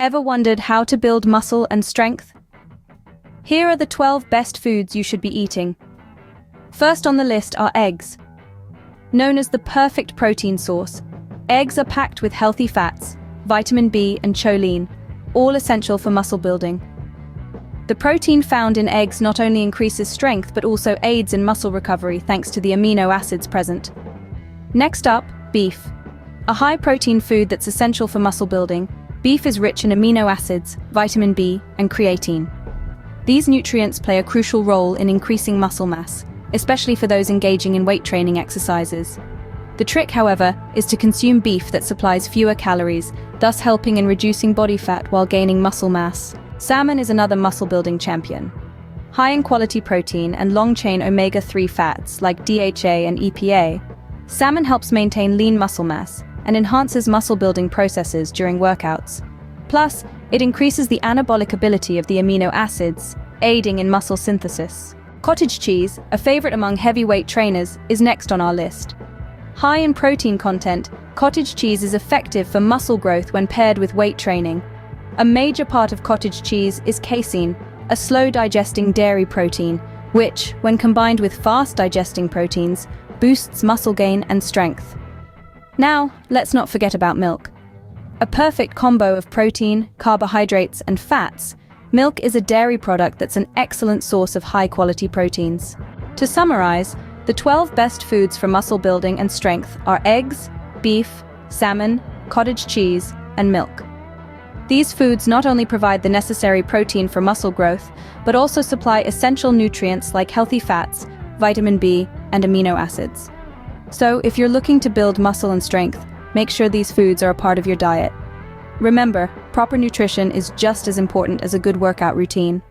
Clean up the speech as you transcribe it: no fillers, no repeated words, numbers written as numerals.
Ever wondered how to build muscle and strength? Here are the 12 best foods you should be eating. First on the list are eggs. Known as the perfect protein source, eggs are packed with healthy fats, vitamin B and choline, all essential for muscle building. The protein found in eggs not only increases strength but also aids in muscle recovery thanks to the amino acids present. Next up, beef. A high-protein food that's essential for muscle building, beef is rich in amino acids, vitamin B, and creatine. These nutrients play a crucial role in increasing muscle mass, especially for those engaging in weight training exercises. The trick, however, is to consume beef that supplies fewer calories, thus helping in reducing body fat while gaining muscle mass. Salmon is another muscle-building champion. High in quality protein and long-chain omega-3 fats like DHA and EPA, salmon helps maintain lean muscle mass and enhances muscle-building processes during workouts. Plus, it increases the anabolic ability of the amino acids, aiding in muscle synthesis. Cottage cheese, a favorite among heavyweight trainers, is next on our list. High in protein content, cottage cheese is effective for muscle growth when paired with weight training. A major part of cottage cheese is casein, a slow-digesting dairy protein, which, when combined with fast-digesting proteins, boosts muscle gain and strength. Now, let's not forget about milk. A perfect combo of protein, carbohydrates, and fats, milk is a dairy product that's an excellent source of high-quality proteins. To summarize, the 12 best foods for muscle building and strength are eggs, beef, salmon, cottage cheese, and milk. These foods not only provide the necessary protein for muscle growth, but also supply essential nutrients like healthy fats, vitamin B, and amino acids. So, if you're looking to build muscle and strength, make sure these foods are a part of your diet. Remember, proper nutrition is just as important as a good workout routine.